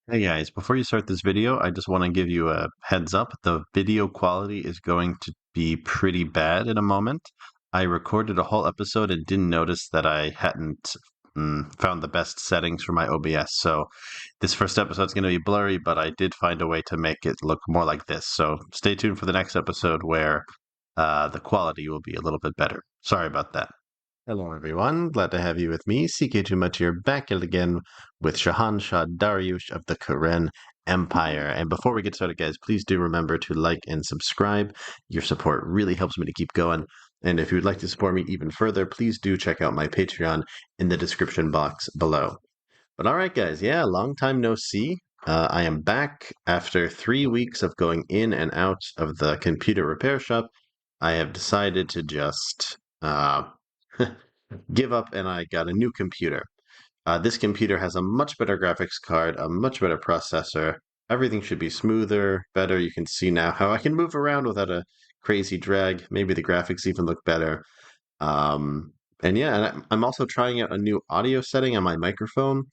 Hey guys, before you start this video, I just want to give you a heads up. The video quality is going to be pretty bad in a moment. I recorded a whole episode and didn't notice that I hadn't found the best settings for my OBS. So this first episode is going to be blurry, but I did find a way to make it look more like this. So stay tuned for the next episode where the quality will be a little bit better. Sorry about that. Hello, everyone. Glad to have you with me. CK2 here, back at it again with Shahan Shah Dariush of the Karen Empire. And before we get started, guys, please do remember to like and subscribe. Your support really helps me to keep going. And if you would like to support me even further, please do check out my Patreon in the description box below. But all right, guys, yeah, long time no see. I am back after 3 weeks of going in and out of the computer repair shop. I have decided to just give up and I got a new computer. This computer has a much better graphics card, a much better processor. Everything should be smoother, better. You can see now how I can move around without a crazy drag. Maybe the graphics even look better. Um, and yeah, and I'm also trying out a new audio setting on my microphone.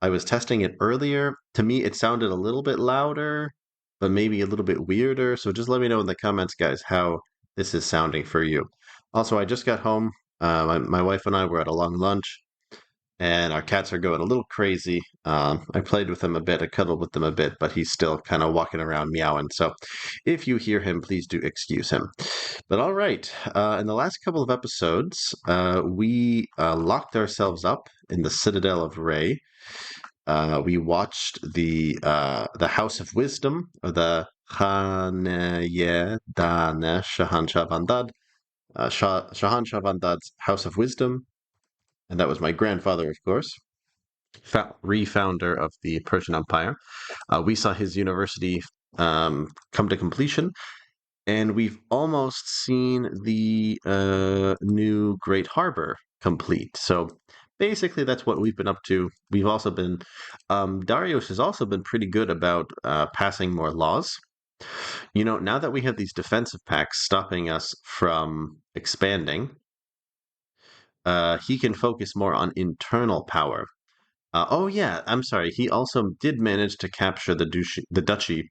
I was testing it earlier. To me, it sounded a little bit louder, but maybe a little bit weirder. So just let me know in the comments, guys, how this is sounding for you. Also, I just got home. My wife and I were at a long lunch and our cats are going a little crazy. I played with him a bit, I cuddled with them a bit, but he's still kind of walking around meowing. So if you hear him, please do excuse him. But all right, in the last couple of episodes, we locked ourselves up in the Citadel of Ray. We watched the House of Wisdom, or the Khaneye Dane Shahan Shavandad, Shahan Shavandad's House of Wisdom, and that was my grandfather, of course, refounder of the Persian Empire. We saw his university come to completion, and we've almost seen the new Great Harbor complete. So basically, that's what we've been up to. We've also been, Darius has also been pretty good about passing more laws. You know, now that we have these defensive pacts stopping us from expanding, he can focus more on internal power. Oh yeah, I'm sorry. He also did manage to capture the duchy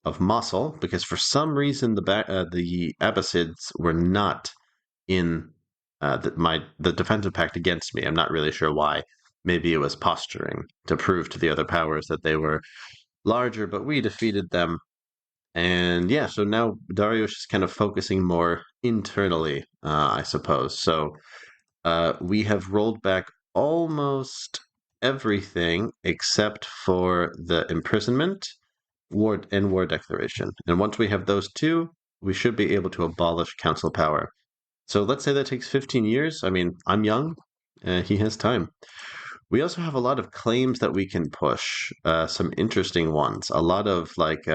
of Mosul because for some reason the Abbasids were not in the defensive pact against me. I'm not really sure why. Maybe it was posturing to prove to the other powers that they were larger, but we defeated them. And yeah, so now Darius is kind of focusing more internally, I suppose. So we have rolled back almost everything except for the imprisonment war declaration. And once we have those two, we should be able to abolish council power. So let's say that takes 15 years. I mean, I'm young. He has time. We also have a lot of claims that we can push. Some interesting ones. A lot of like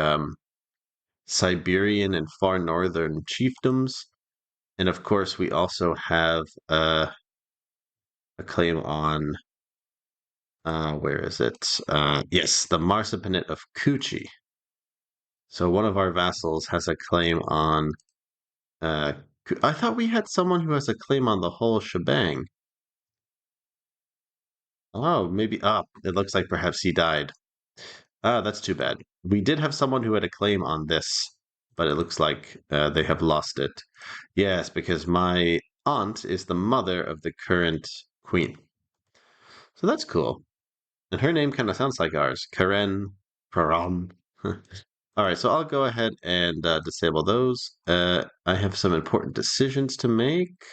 Siberian and far northern chiefdoms. And of course, we also have a claim on where is it? Yes, the Marsipanate of Kuchi. So one of our vassals has a claim on. Uh, I thought we had someone who has a claim on the whole shebang. Oh, maybe. Ah, it looks like perhaps he died. Ah, that's too bad. We did have someone who had a claim on this, but it looks like they have lost it. Yes, because my aunt is the mother of the current queen. So that's cool. And her name kind of sounds like ours, Karen Param. All right, so I'll go ahead and disable those. I have some important decisions to make.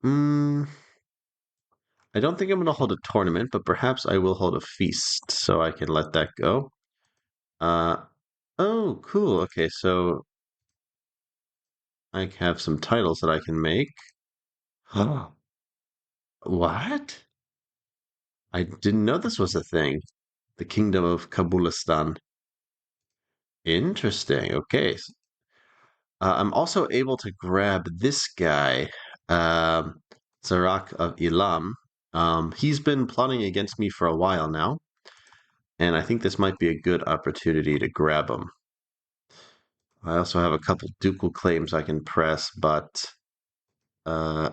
Mm, I don't think I'm going to hold a tournament, but perhaps I will hold a feast, so I can let that go. Uh, oh, cool. Okay, so I have some titles that I can make. Huh. What? I didn't know this was a thing. The Kingdom of Kabulistan. Interesting. Okay, I'm also able to grab this guy, Zarak of Elam. He's been plotting against me for a while now, and I think this might be a good opportunity to grab him. I also have a couple ducal claims I can press, but uh,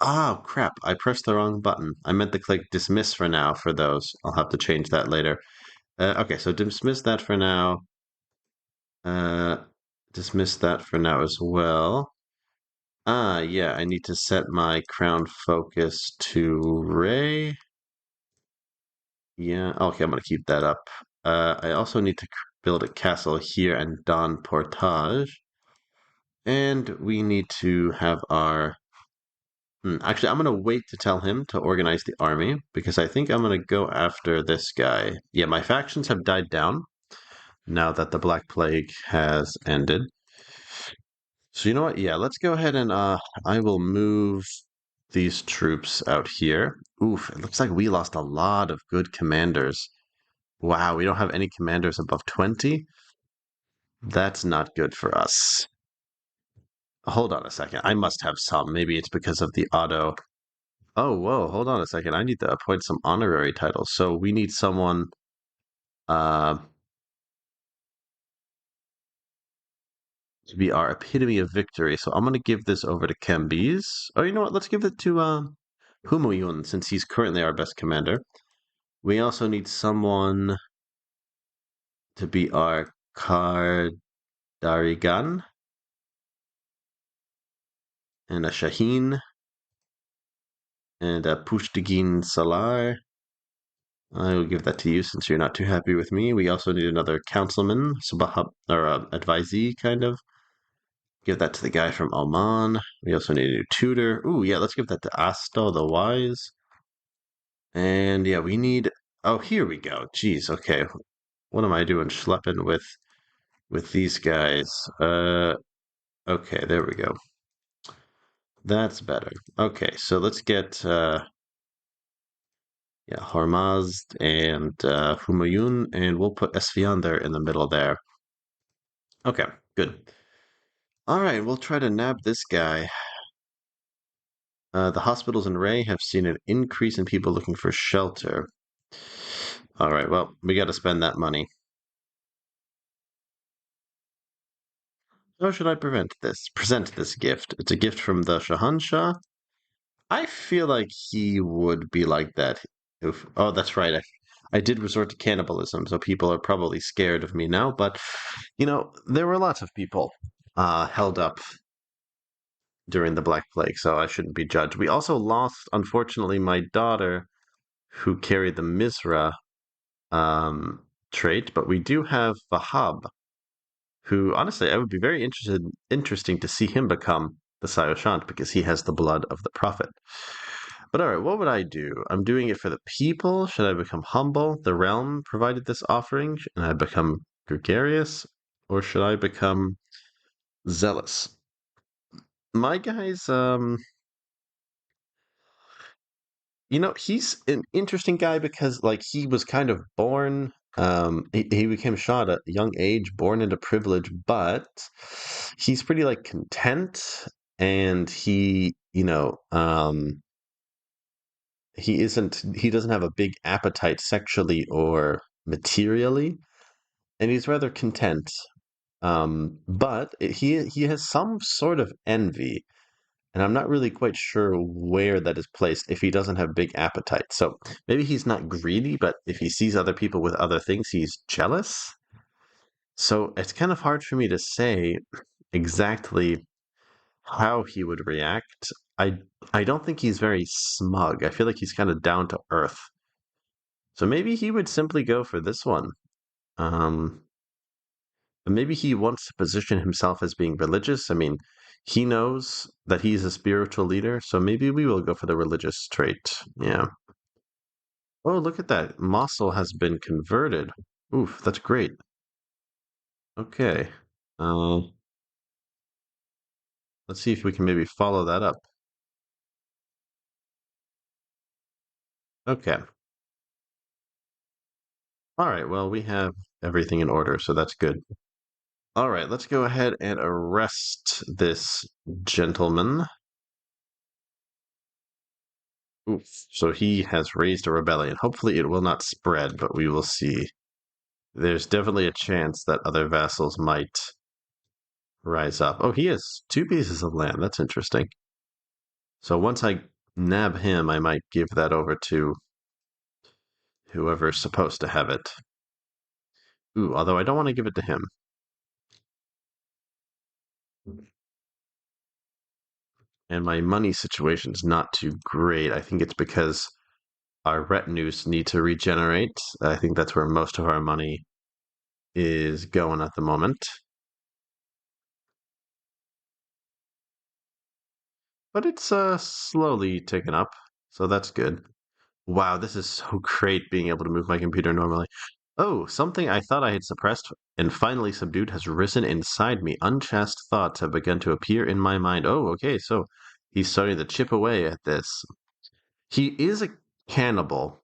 oh crap! I pressed the wrong button. I meant to click dismiss for now for those. I'll have to change that later. Okay, so dismiss that for now. Uh, dismiss that for now as well. Ah, yeah, I need to set my crown focus to Ray. Yeah, okay, I'm gonna keep that up. I also need to build a castle here and Don Portage. And we need to have our... Actually, I'm gonna wait to tell him to organize the army because I think I'm gonna go after this guy. Yeah, my factions have died down now that the Black Plague has ended. So you know what? Yeah, let's go ahead and I will move these troops out here. Oof, it looks like we lost a lot of good commanders. Wow, we don't have any commanders above 20. That's not good for us. Hold on a second. I must have some. Maybe it's because of the auto. Oh, whoa, hold on a second. I need to appoint some honorary titles. So we need someone uh to be our epitome of victory. So I'm gonna give this over to Cambyse. Oh, you know what? Let's give it to Humayun, since he's currently our best commander. We also need someone to be our Kardarigan and a Shaheen and a Pushtagin Salar. I will give that to you since you're not too happy with me. We also need another councilman, Sabah or advisee, kind of. Give that to the guy from Oman. We also need a new tutor. Ooh, yeah, let's give that to Asto the Wise. And yeah, we need. Oh, here we go. Jeez, okay. What am I doing schlepping with these guys? Okay, there we go. That's better. Okay, so let's get yeah, Hormazd and Humayun, and we'll put Esfian there in the middle there. Okay, good. All right, we'll try to nab this guy. The hospitals in Ray have seen an increase in people looking for shelter. All right, well, we got to spend that money. How should I present this gift? It's a gift from the Shahanshah. I feel like he would be like that. If, oh, that's right. I did resort to cannibalism, so people are probably scared of me now. But there were lots of people held up during the Black Plague, so I shouldn't be judged. We also lost, unfortunately, my daughter, who carried the Mizra trait, but we do have Vahab, who honestly I would be very interesting to see him become the Saoshyant because he has the blood of the Prophet. But all right, what would I do? I'm doing it for the people. Should I become humble? The realm provided this offering, and I become gregarious, or should I become zealous? My guy's he's an interesting guy because like he was kind of born he became Shah at a young age, born into privilege, but he's pretty like content, and he doesn't have a big appetite sexually or materially, and he's rather content. But he has some sort of envy, and I'm not really quite sure where that is placed if he doesn't have big appetite. So maybe he's not greedy, but if he sees other people with other things, he's jealous. So it's kind of hard for me to say exactly how he would react. I don't think he's very smug. I feel like he's kind of down to earth. So maybe he would simply go for this one. Um, but maybe he wants to position himself as being religious. I mean, he knows that he's a spiritual leader, so maybe we will go for the religious trait. Yeah. Oh, look at that. Mosul has been converted. Oof, that's great. Okay. Uh, let's see if we can maybe follow that up. Okay. All right. Well, we have everything in order, so that's good. All right. Let's go ahead and arrest this gentleman. Oof. So he has raised a rebellion. Hopefully, it will not spread, but we will see. There's definitely a chance that other vassals might rise up. Oh, he has two pieces of land. That's interesting. So once I nab him, I might give that over to whoever's supposed to have it. Ooh, although I don't want to give it to him. And my money situation's not too great. I think it's because our retinues need to regenerate. I think that's where most of our money is going at the moment. But it's slowly ticking up, so that's good. Wow, this is so great being able to move my computer normally. Oh, something I thought I had suppressed and finally subdued has risen inside me. Unchaste thoughts have begun to appear in my mind. Oh, okay, so he's starting to chip away at this. He is a cannibal.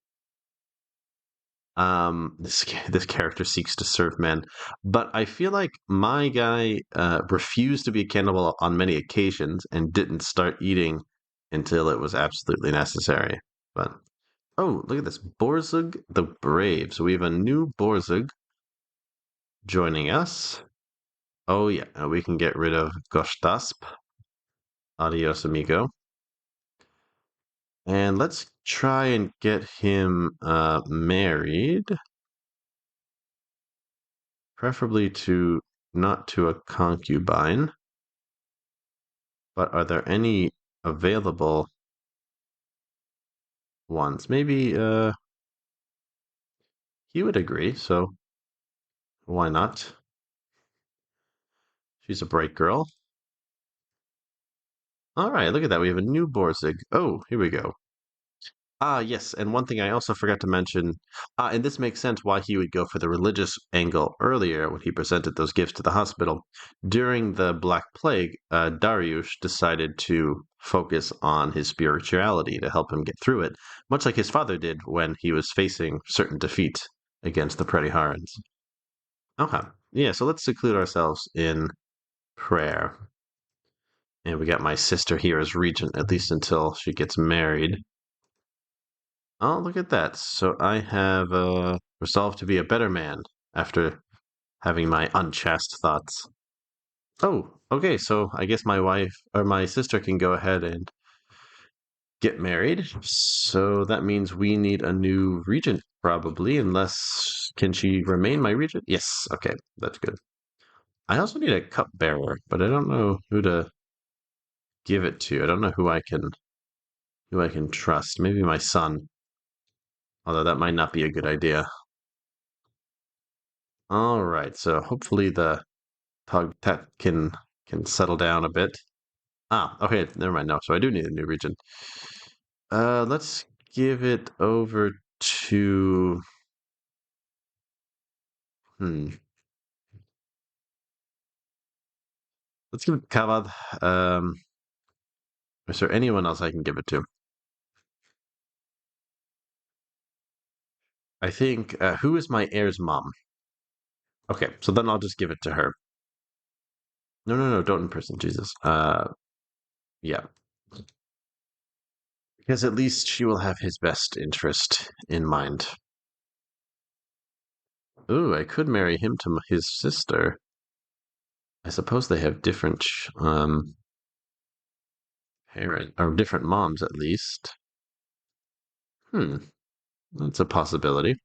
This character seeks to serve men, but I feel like my guy refused to be a cannibal on many occasions and didn't start eating until it was absolutely necessary. But oh, look at this. Borzug the Brave. So we have a new Borzug joining us. Oh, yeah. We can get rid of Gostasp. Adios, amigo. And let's try and get him married. Preferably to not to a concubine. But are there any available ones? Maybe he would agree, so why not? She's a bright girl. All right, look at that. We have a new Borzig. Oh, here we go. Ah, yes, and one thing I also forgot to mention, and this makes sense why he would go for the religious angle earlier when he presented those gifts to the hospital. During the Black Plague, Dariush decided to focus on his spirituality to help him get through it, much like his father did when he was facing certain defeat against the Pretiharans. Okay, yeah, so let's seclude ourselves in prayer. And we got my sister here as regent, at least until she gets married. Oh, look at that. So I have resolved to be a better man after having my unchaste thoughts. Oh, okay. So I guess my wife or my sister can go ahead and get married. So that means we need a new regent, probably, unless can she remain my regent? Yes. Okay, that's good. I also need a cupbearer, but I don't know who to give it to. I don't know who I can trust. Maybe my son, although that might not be a good idea. All right. So hopefully the Tug Tet can settle down a bit. Ah, okay, never mind. No, so I do need a new region. Let's give it over to hmm. Let's give it Kavad. Is there anyone else I can give it to? I think who is my heir's mom? Okay, so then I'll just give it to her. No, no, no, don't imprison Jesus. Yeah, because at least she will have his best interest in mind. Ooh, I could marry him to his sister. I suppose they have different parent or different moms at least. Hmm, that's a possibility.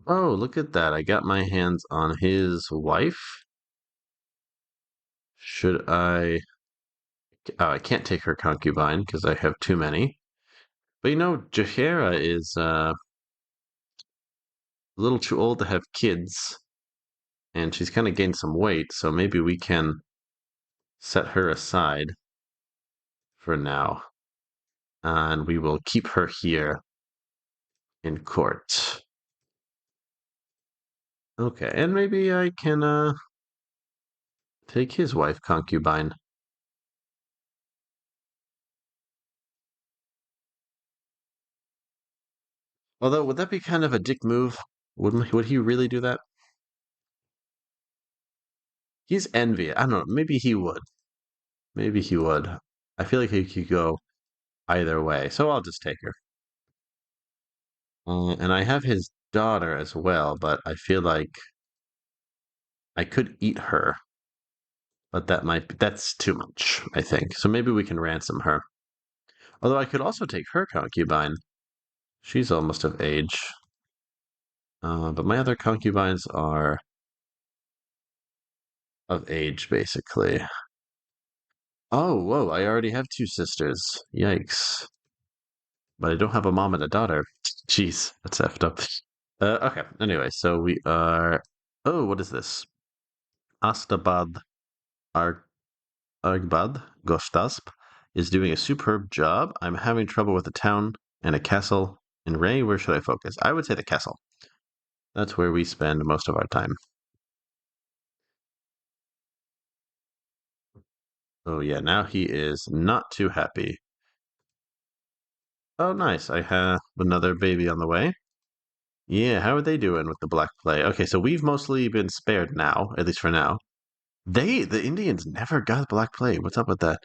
Oh, look at that. I got my hands on his wife. Should I? Oh, I can't take her concubine because I have too many. But Jaheira is a little too old to have kids, and she's kind of gained some weight, so maybe we can set her aside for now, and we will keep her here in court. Okay, and maybe I can take his wife concubine. Although, would that be kind of a dick move? Would he really do that? He's envious. I don't know. Maybe he would. Maybe he would. I feel like he could go either way, so I'll just take her. And I have his daughter as well, but I feel like I could eat her, but that's too much, I think. So maybe we can ransom her. Although I could also take her concubine. She's almost of age. But my other concubines are of age, basically. Oh, whoa, I already have two sisters. Yikes. But I don't have a mom and a daughter. Jeez, that's effed up. Okay, anyway, so we are. Oh, what is this? Astabad Ar- Argbad Gostasp is doing a superb job. I'm having trouble with a town and a castle. In Ray, where should I focus? I would say the castle. That's where we spend most of our time. Oh, yeah, now he is not too happy. Oh, nice. I have another baby on the way. Yeah, how are they doing with the Black Plague? Okay, so we've mostly been spared now, at least for now. The Indians never got Black Plague. What's up with that?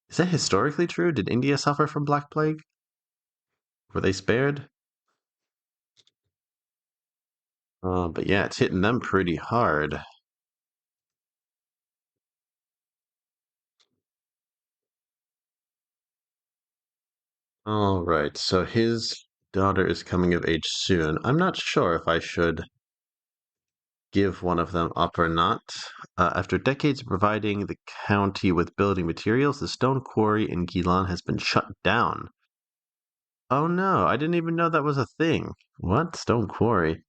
Is that historically true? Did India suffer from Black Plague? Were they spared? But yeah, it's hitting them pretty hard. All right, so his daughter is coming of age soon. I'm not sure if I should give one of them up or not. After decades of providing the county with building materials, the stone quarry in Gilan has been shut down. Oh no, I didn't even know that was a thing. What? Stone quarry?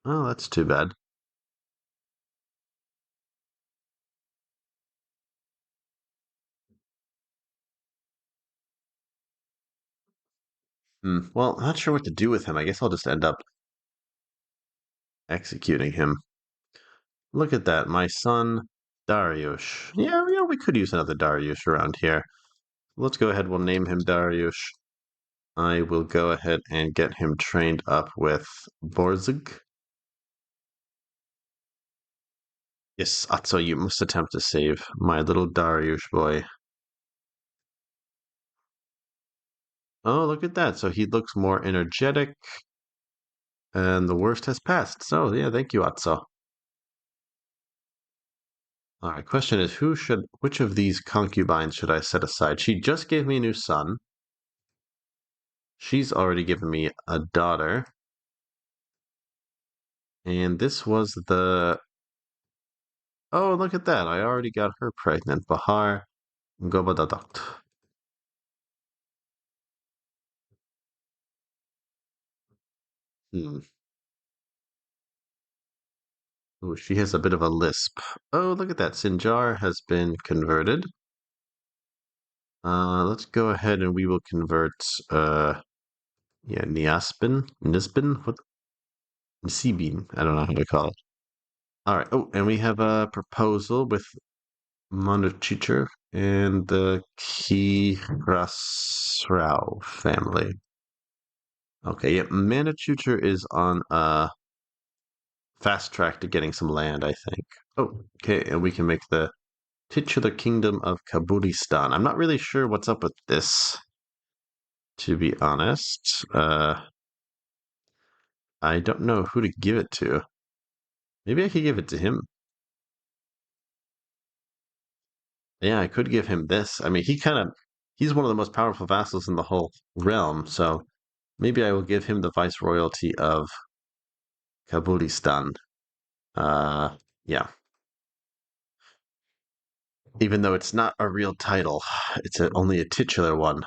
Oh, that's too bad. Well, not sure what to do with him. I guess I'll just end up executing him. Look at that, my son Dariush. Yeah, we could use another Dariush around here. Let's go ahead. We'll name him Dariush. I will go ahead and get him trained up with Borzig. Yes, Atso, you must attempt to save my little Dariush boy. Oh, look at that. So he looks more energetic, and the worst has passed. So, yeah, thank you, Atso. All right, question is which of these concubines should I set aside? She just gave me a new son. She's already given me a daughter. And this was the. Oh, look at that. I already got her pregnant. Bahar Gobadadakt. Hmm. Oh, she has a bit of a lisp. Oh, look at that. Sinjar has been converted. Let's go ahead and we will convert yeah, Nisbin? What Nisibin. I don't know how to call it. All right. Oh, and we have a proposal with Monochicher and the Kirasrao family. Okay, yeah, Manichucher is on fast track to getting some land, I think. Oh, okay, and we can make the titular kingdom of Kaburistan. I'm not really sure what's up with this, to be honest. I don't know who to give it to. Maybe I could give it to him. Yeah, I could give him this. I mean, he's one of the most powerful vassals in the whole realm, so maybe I will give him the viceroyalty of Kaburistan. Yeah, even though it's not a real title, only a titular one.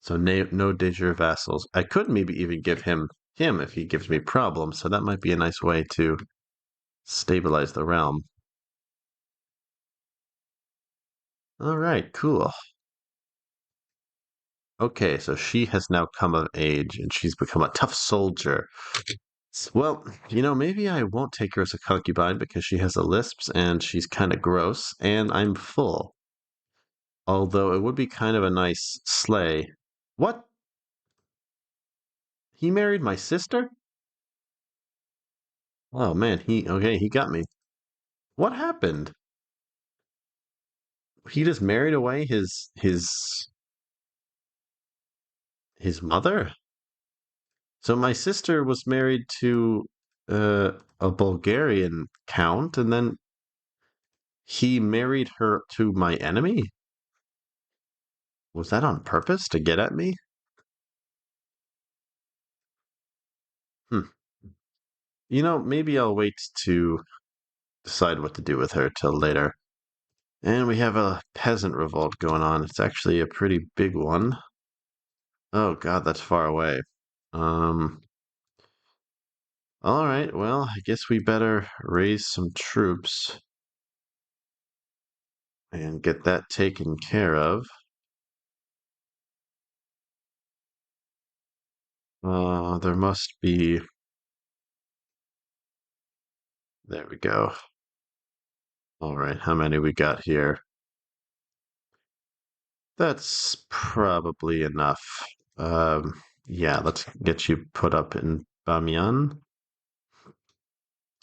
So no de jure vassals. I could maybe even give him if he gives me problems. So that might be a nice way to stabilize the realm. All right, cool. Okay, so she has now come of age and she's become a tough soldier. Well, maybe I won't take her as a concubine because she has a lisps and she's kind of gross and I'm full. Although it would be kind of a nice slay. What? He married my sister? Oh man, he got me. What happened? He just married away his mother? So my sister was married to a Bulgarian count, and then he married her to my enemy? Was that on purpose to get at me? Hmm. Maybe I'll wait to decide what to do with her till later. And we have a peasant revolt going on. It's actually a pretty big one. Oh God, that's far away. Um, all right, well, I guess we better raise some troops and get that taken care of. There must be. There we go. All right, how many we got here? That's probably enough. Yeah, let's get you put up in Bamiyan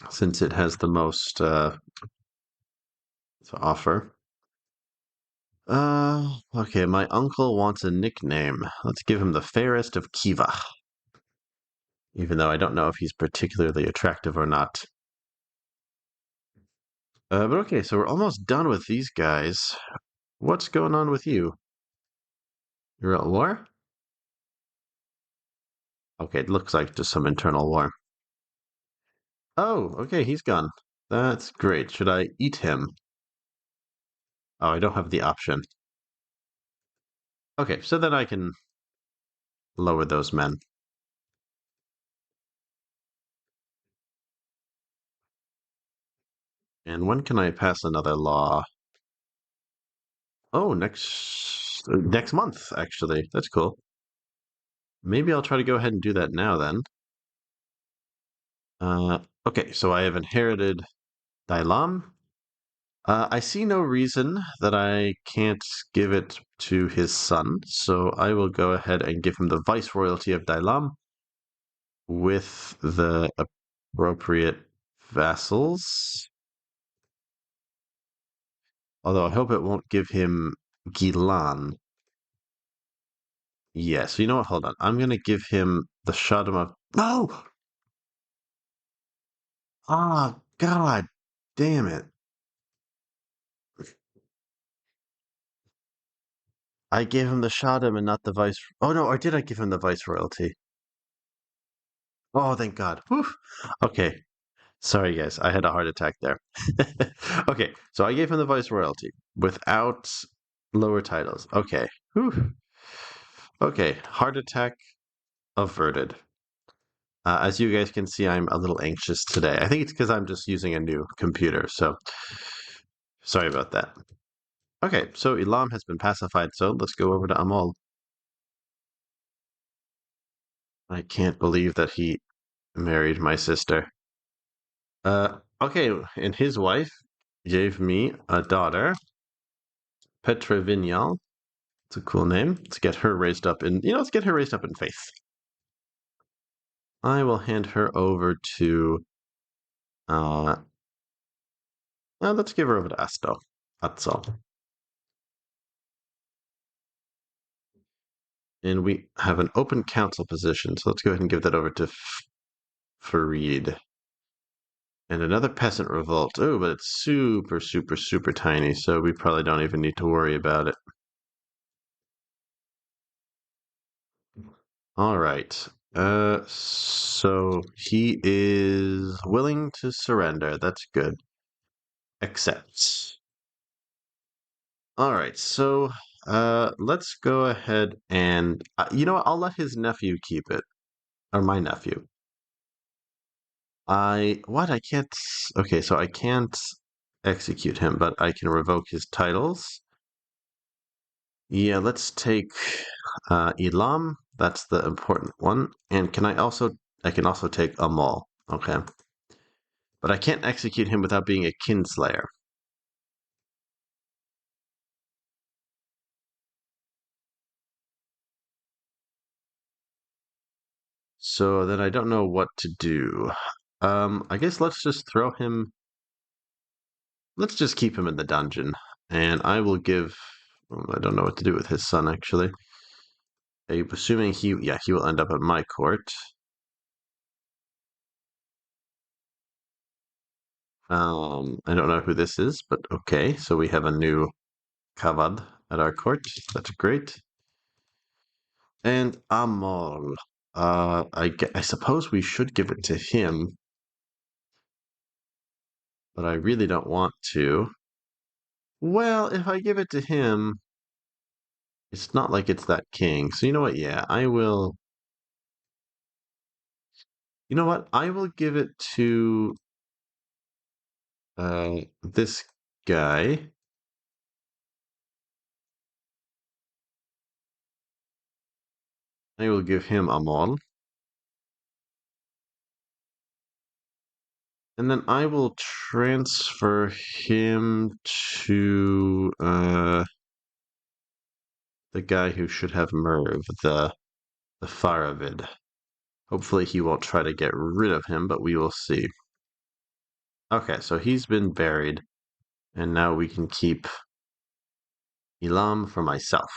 since it has the most to offer. Okay, my uncle wants a nickname. Let's give him the fairest of Kiva, even though I don't know if he's particularly attractive or not. But okay, so we're almost done with these guys. What's going on with you? You're at war? Okay, it looks like just some internal war. Oh, okay, he's gone. That's great. Should I eat him? Oh, I don't have the option. Okay, so then I can lower those men. And when can I pass another law? Oh, next month, actually. That's cool. Maybe I'll try to go ahead and do that now then. Okay, so I have inherited Dailam. I see no reason that I can't give it to his son, so I will go ahead and give him the viceroyalty of Dailam with the appropriate vassals. Although I hope it won't give him Gilan. Yes, you know what? Hold on. I'm going to give him the Shaddam of. No! Ah, God damn it. I gave him the Shaddam and not the vice. Oh, no, or did I give him the vice royalty? Oh, thank God. Whew. Okay. Sorry, guys. I had a heart attack there. Okay, so I gave him the vice royalty without lower titles. Okay. Whew. Okay, heart attack averted. As you guys can see, I'm a little anxious today. I think it's because I'm just using a new computer, so sorry about that. Okay, so Elam has been pacified, so let's go over to Amol. I can't believe that he married my sister. Okay, and his wife gave me a daughter, Petra Vinyal. It's a cool name. Let's get her raised up let's get her raised up in faith. I will hand her over to, uh, let's give her over to Asto. That's all. And we have an open council position, so let's go ahead and give that over to Farid. And another peasant revolt. Oh, but it's super, super, super tiny, so we probably don't even need to worry about it. All right. So he is willing to surrender. That's good. Accepts. All right. So, let's go ahead and you know what? I'll let his nephew keep it, or my nephew. I can't. Okay, so I can't execute him, but I can revoke his titles. Yeah, let's take Elam. That's the important one. And I can also take Amal. Okay. But I can't execute him without being a kinslayer. So then I don't know what to do. I guess let's just keep him in the dungeon. And I will give, I don't know what to do with his son actually. I'm assuming he will end up at my court. I don't know who this is, but okay. So we have a new Kavad at our court. That's great. And Amol. I suppose we should give it to him, but I really don't want to. Well, if I give it to him, it's not like it's that king. So you know what? Yeah, I will. You know what? I will give it to this guy. I will give him Amol. And then I will transfer him to the guy who should have Merv, the Faravid. Hopefully he won't try to get rid of him, but we will see. Okay, so he's been buried, and now we can keep Elam for myself.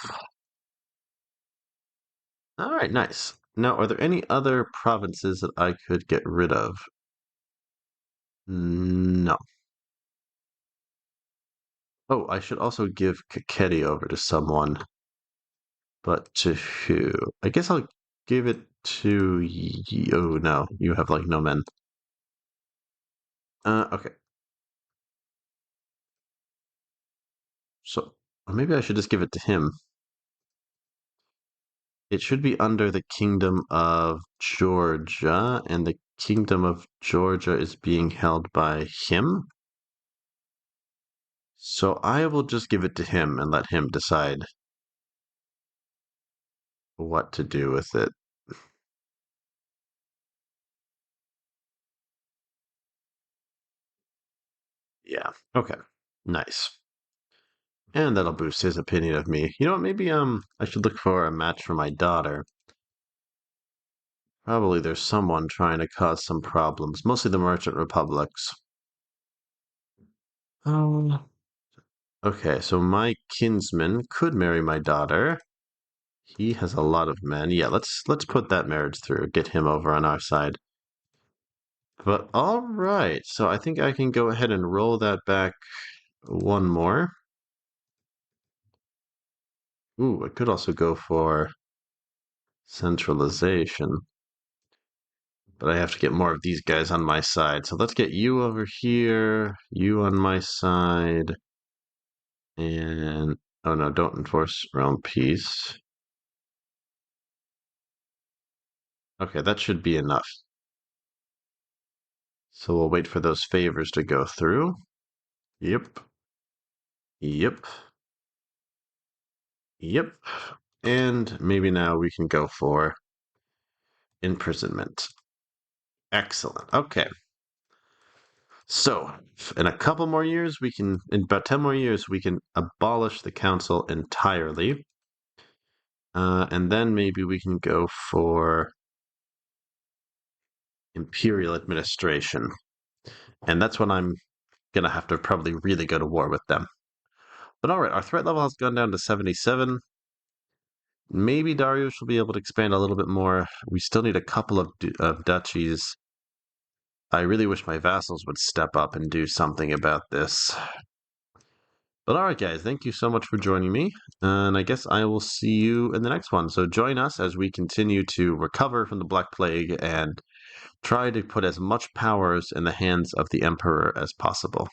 All right, nice. Now, are there any other provinces that I could get rid of? No. Oh, I should also give Kakheti over to someone. But to who? I guess I'll give it to you. Oh, no. You have, like, no men. Okay. So, or maybe I should just give it to him. It should be under the Kingdom of Georgia, and the Kingdom of Georgia is being held by him. So I will just give it to him and let him decide what to do with it. Yeah. Okay. Nice. And that'll boost his opinion of me. You know what? Maybe I should look for a match for my daughter. Probably there's someone trying to cause some problems, mostly the merchant republics. Um, okay, so my kinsman could marry my daughter. He has a lot of men. Yeah, let's put that marriage through. Get him over on our side. But all right, so I think I can go ahead and roll that back one more. Ooh, I could also go for centralization, but I have to get more of these guys on my side. So let's get you over here, you on my side, and oh no, don't enforce realm peace. Okay, that should be enough. So we'll wait for those favors to go through. Yep. Yep. Yep. And maybe now we can go for imprisonment. Excellent. Okay. So, in a couple more years, in about 10 more years, we can abolish the council entirely. And then maybe we can go for imperial administration. And that's when I'm going to have to probably really go to war with them. But all right, our threat level has gone down to 77. Maybe Darius will be able to expand a little bit more. We still need a couple of duchies. I really wish my vassals would step up and do something about this. But all right, guys, thank you so much for joining me. And I guess I will see you in the next one. So join us as we continue to recover from the Black Plague and try to put as much powers in the hands of the Emperor as possible.